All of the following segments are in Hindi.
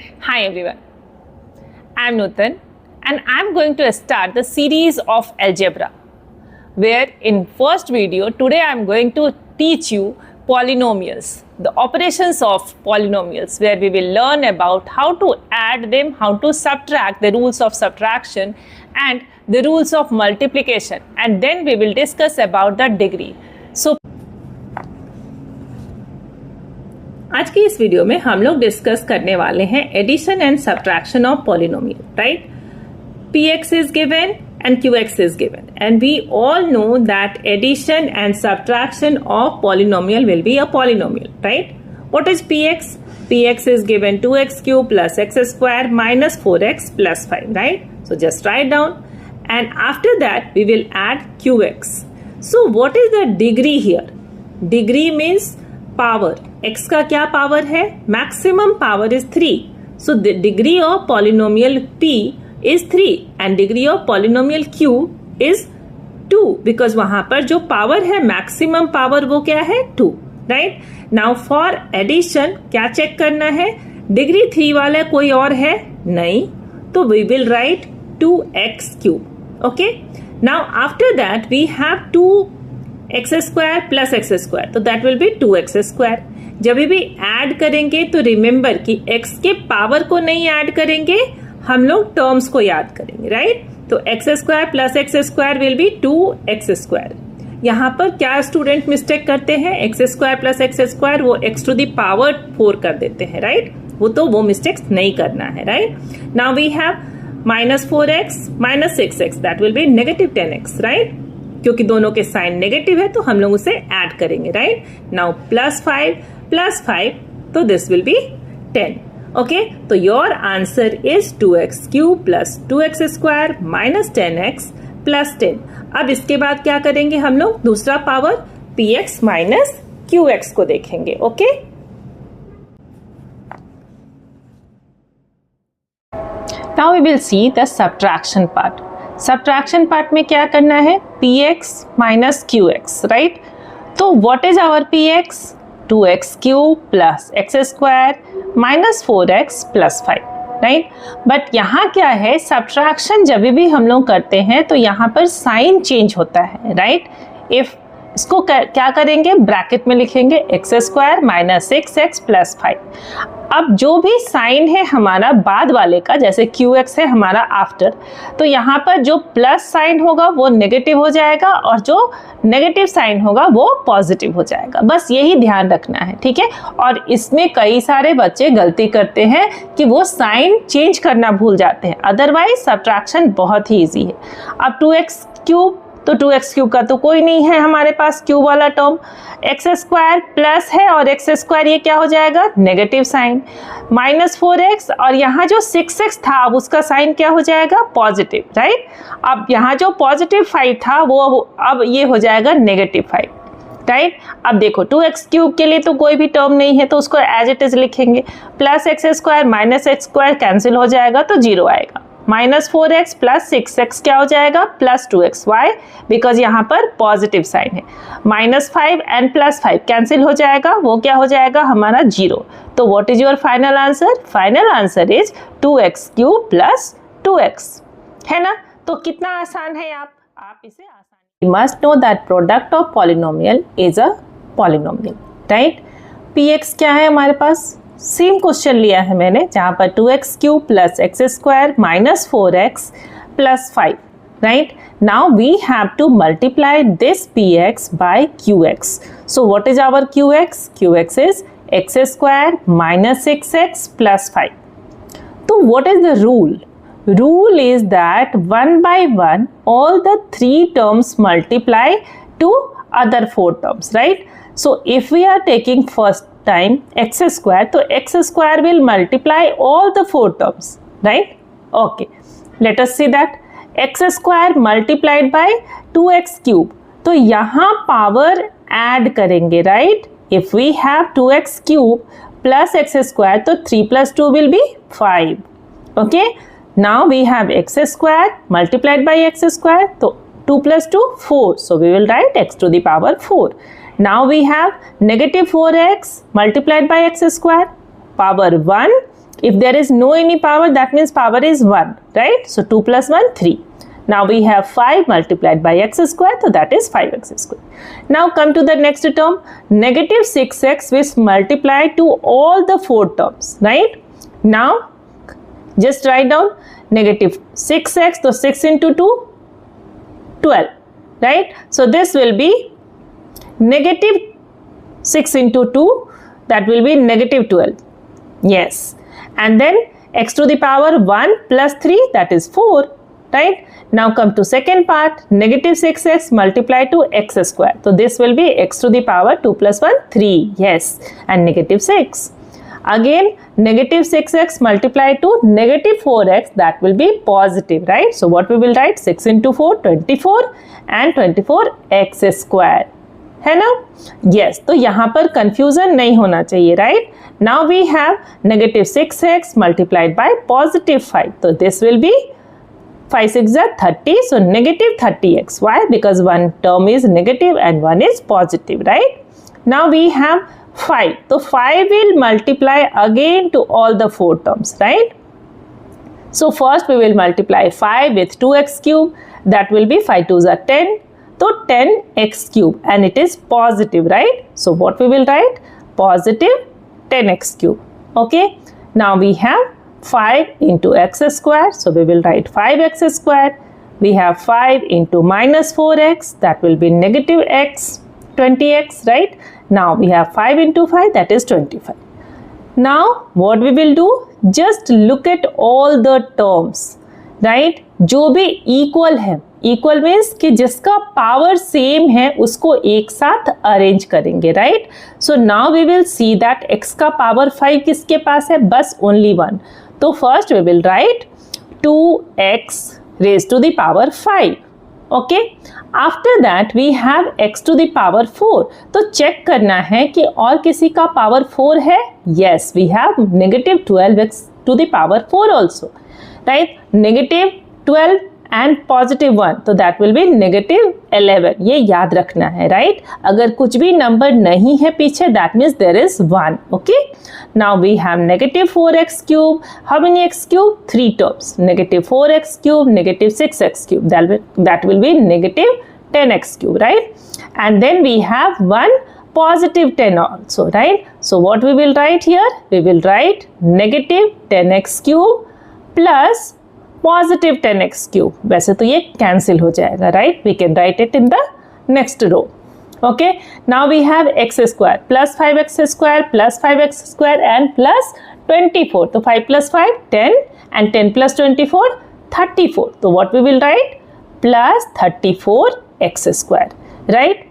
Hi everyone, I am Nutan and I am going to start the series of algebra where in first video today I am going to teach you polynomials, the operations of polynomials, where we will learn about how to add them, how to subtract, the rules of subtraction and the rules of multiplication, and then we will discuss about the degree. So आज की इस वीडियो में हम लोग डिस्कस करने वाले हैं addition and subtraction of polynomial, right? px is given and qx is given, and we all know that addition and subtraction of polynomial will be a polynomial, right? What is px? Px is given 2x cube plus x square minus 4x plus 5, right? So just write down, and after that we will add qx. So what is the degree here? Degree means power. x का क्या पावर है? Maximum power is 3. So the degree of polynomial p is 3 and degree of polynomial q is 2, because वहां पर जो पावर है मैक्सिमम पावर वो क्या है? 2, राइट? नाउ फॉर एडिशन क्या चेक करना है? डिग्री 3 वाला कोई और है? नहीं, तो we will write 2x cube. Okay, now after that we have 2x square plus x square, तो that will be 2x square. जब भी ऐड करेंगे तो रिमेंबर कि x के पावर को नहीं ऐड करेंगे, हम लोग टर्म्स को याद करेंगे, राइट? तो x square plus x square will be 2x square. यहाँ पर क्या स्टूडेंट मिस्टेक करते हैं? X square plus x square वो x टू द पावर 4 कर देते हैं, राइट? वो मिस्टेक्स नहीं करना है, right? Now we have minus 4x minus 6x, that will be negative 10x, right? क्योंकि दोनों के साइन नेगेटिव है तो हम लोग उसे ऐड करेंगे, राइट? नाउ प्लस 5 तो दिस विल बी 10. ओके, तो your answer is 2x cube plus 2x square minus 10x plus 10. अब इसके बाद क्या करेंगे हम लोग? दूसरा पावर px माइनस qx को देखेंगे. Okay, now we will see the subtraction part. Subtraction part में क्या करना है? px minus qx, right? तो what is our px? 2x cube plus x square minus 4x plus 5, right? But यहाँ क्या है? सब्ट्रैक्शन जब भी हम लोग करते हैं तो यहाँ पर साइन चेंज होता है, राइट? इफ इसको क्या करेंगे? ब्रैकेट में लिखेंगे x square minus 6x plus 5. अब जो भी साइन है हमारा बाद वाले का, जैसे qx है हमारा आफ्टर, तो यहाँ पर जो प्लस साइन होगा वो नेगेटिव हो जाएगा और जो नेगेटिव साइन होगा वो पॉजिटिव हो जाएगा. बस यही ध्यान रखना है, ठीक है? और इसमें कई सारे बच्चे गलती करते हैं कि वो साइन चेंज करना भूल जाते हैं. अदरवाइज सब्ट्रैक्शन बहुत ही ईजी है. अब 2x क्यूब, तो 2x क्यूब का तो कोई नहीं है हमारे पास क्यूब वाला टर्म. x स्क्वायर प्लस है और x स्क्वायर ये क्या हो जाएगा? Negative sign. माइनस 4x और यहाँ जो 6x था अब उसका साइन क्या हो जाएगा? Positive, right? अब यहाँ जो पॉजिटिव 5 था वो अब ये हो जाएगा नेगेटिव 5, राइट? अब देखो 2x क्यूब के लिए तो कोई भी टर्म नहीं है तो उसको एज इट इज लिखेंगे. Plus x square minus x square cancel हो जाएगा तो 0 आएगा. माइनस 4x प्लस 6x क्या हो जाएगा? Plus 2x. वाई? बिकॉज यहाँ पर पॉजिटिव साइन है. माइनस 5 एंड प्लस 5 कैंसिल हो जाएगा, वो क्या हो जाएगा? हमारा 0. तो what is your final answer? Final answer is 2x cube plus 2x, है ना? तो कितना आसान है, आप इसे आसान. You must know that product of polynomial is a polynomial, right? px क्या है हमारे पास? सेम क्वेश्चन लिया है मैंने, जहाँ पर 2x cube plus x square minus 4x plus 5, right? Now we have to multiply this px by qx. So what is our qx? qx is x square minus 6x plus 5. तो what is the rule? Rule is that 1 by 1 all the 3 terms multiply to other 4 terms, right? So if we are taking first time x square, तो x square will multiply all the 4 terms, right? Okay, let us see that. x square multiplied by 2x cube, तो यहाँ पावर ऐड करेंगे, right? If we have 2x cube plus x square, तो 3 plus 2 will be 5. Okay, now we have x square multiplied by x square, तो 2 plus 2 4, so we will write x to the power 4. Now we have negative 4x multiplied by x square, power 1 If there is no any power, that means power is 1, right? So 2 plus 1, 3. Now we have 5 multiplied by x square, so that is 5x square. Now come to the next term, negative 6x is multiplied to all the 4 terms, right? Now just write down negative 6x, so 6 into 2, 12, right? So this will be negative 6 into 2, that will be negative 12. Yes. And then x to the power 1 plus 3, that is 4, right? Now come to second part, negative 6x multiplied to x square. So this will be x to the power 2 plus 1, 3. Yes. And negative 6. Again, negative 6x multiplied to negative 4x, that will be positive, right? So what we will write? 6 into 4, 24 and 24x square. है ना? Yes. तो यहाँ पर confusion नहीं होना चाहिए, right? Now we have negative 6x multiplied by positive 5. So this will be 5 6 are 30. So negative 30x. Why? Because one term is negative and one is positive, right? Now we have 5. So 5 will multiply again to all the 4 terms, right? So first we will multiply 5 with 2x cube. That will be 5 2s are 10. So 10x cube, and it is positive, right? So what we will write? Positive 10x cube. Okay. Now we have 5 into x square. So we will write 5x square. We have 5 into minus 4x. That will be negative x, 20x, right? Now we have 5 into 5. That is 25. Now what we will do? Just look at all the terms, right? जो भी equal है, इक्वल मीन्स कि जिसका पावर सेम है उसको एक साथ अरेंज करेंगे, right? So now we will see that x का पावर 5 किसके पास है? बस ओनली 1. तो first we will write 2x raise to the power 5. Okay, after that we have x to the power 4. तो चेक करना है कि और किसी का पावर 4 है? Yes, we have negative 12x to the power 4 also, right? negative 12 and positive 1, तो दैट विल बी negative 11. ये याद रखना है, राइट? अगर कुछ भी नंबर नहीं है पीछे, that means there is 1. Okay, now we have negative 4x cube. How many x cube? 3 terms. negative 4x cube, negative 6x cube. That will be negative 10x cube, right? And then we have one positive 10 also, right? So what we will write here? We will write negative 10x cube plus positive 10x cube. वैसे तो ये cancel हो जाएगा, right? We can write it in the next row. Okay, now we have x square plus 5x square plus 5x square and plus 24. तो 5 plus 5 10 and 10 plus 24 34. तो what we will write? Plus 34x square, right?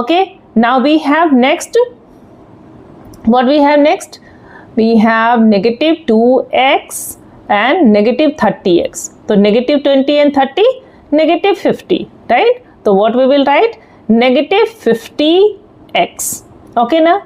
Okay, now we have next. What we have next? We have negative 2x and negative 30x. So negative 20 and 30, negative 50, right? So what we will write? Negative 50x. Okay now?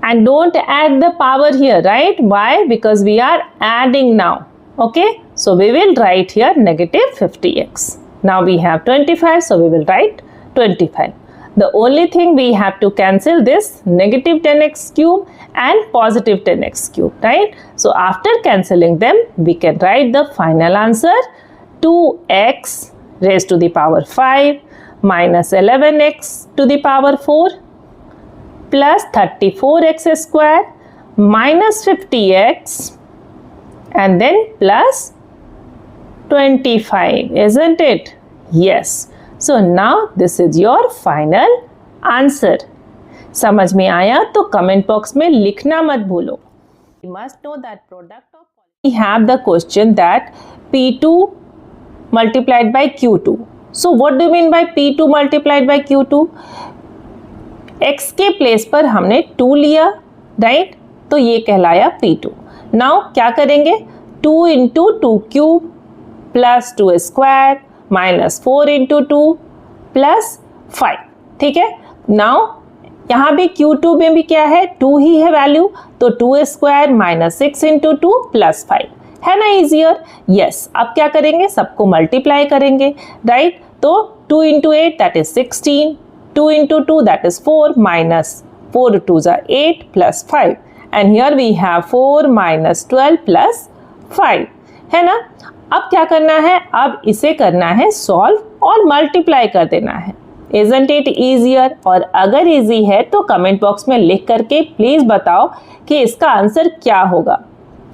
And don't add the power here, right? Why? Because we are adding now. Okay? So we will write here negative 50x. Now we have 25, so we will write 25. The only thing we have to cancel this negative 10x cube and positive 10x cube, right? So after cancelling them, we can write the final answer 2x raised to the power 5 minus 11x to the power 4 plus 34x square minus 50x and then plus 25, isn't it? Yes. So now this is your final answer. समझ में आया तो कमेंट बॉक्स में लिखना मत भूलो. You must know that product of we have the question that P2 multiplied by Q2. So what do you mean by P2 multiplied by Q2? X के प्लेस पर हमने 2 लिया, राइट? तो ये कहलाया P2. नाउ क्या करेंगे? 2 into 2 cube plus 2 square minus 4 into 2 plus 5. ठीक है, नाउ यहाँ भी Q2 में भी क्या है? 2 ही है वैल्यू, तो 2 स्क्वायर माइनस 6 इंटू 2 प्लस 5 है ना ईजियर? यस. अब क्या करेंगे? सबको मल्टीप्लाई करेंगे, राइट? तो 2 into 8 that is 16, 2 into 2 that is 4 minus 4 2s are 8 plus 5 and here we have 4 minus 12 plus 5, है ना। अब क्या करना है, अब इसे करना है सॉल्व और मल्टीप्लाई कर देना है। Isn't it easier? और अगर इजी है तो कमेंट बॉक्स में लिख करके प्लीज बताओ कि इसका आंसर क्या होगा।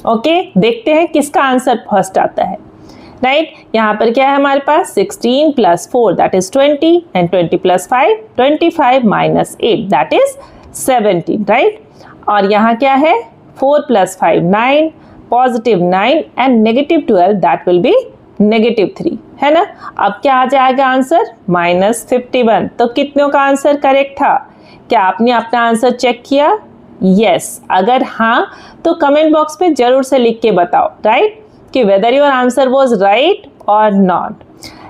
ओके, देखते हैं किसका आंसर फर्स्ट आता है। राइट, यहाँ पर क्या है हमारे पास 16 plus 4 that is 20 and 20 plus 5 25 minus 8 that is 17, right. और यहाँ क्या है 4 plus 5 9, positive 9 and negative 12 that will be negative 3, है ना। अब क्या आ जाएगा आंसर माइनस 51। तो कितनों का आंसर करेक्ट था? क्या आपने अपना आंसर चेक किया? यस, अगर हाँ तो कमेंट बॉक्स में जरूर से लिख के बताओ, राइट, कि whether your answer was right और not.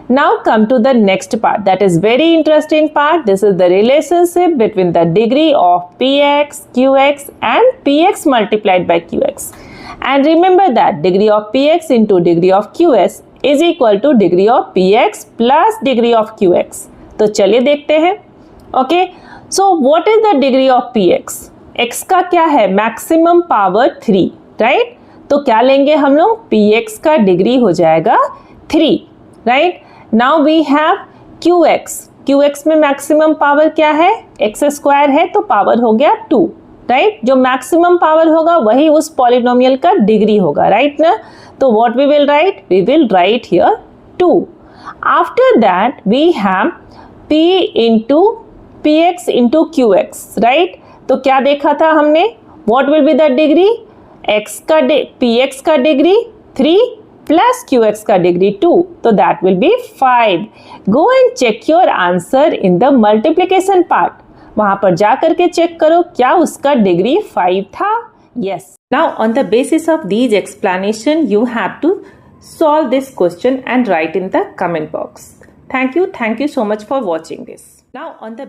Now come to the next part, that is very interesting part. This is the relationship between the degree of px, qx and px multiplied by qx. And remember that degree of px into degree of qs is equal to degree of px plus degree of qx. तो चलिए देखते हैं। Okay, so what is the degree of px? x का क्या है? Maximum power 3, right? तो क्या लेंगे हम लोग? px का डिग्री हो जाएगा 3, right? Now we have qx. qx में मैक्सिमम पावर क्या है? x स्क्वायर है तो पावर हो गया 2, राइट। जो मैक्सिमम पावर होगा वही उस पॉलिनोमियल का डिग्री होगा, राइट ना। तो what we will write? We will write here 2. After that we have p into px into qx, right. तो क्या देखा था हमने? What will be the degree? x का px का डिग्री 3 प्लस qx का डिग्री 2, तो that will be 5. Go and check your answer in the multiplication part. वहां पर जा करके चेक करो क्या उसका डिग्री 5 था. Yes. Now on the basis of these explanation you have to solve this question and write in the comment box. Thank you so much for watching this. Now on the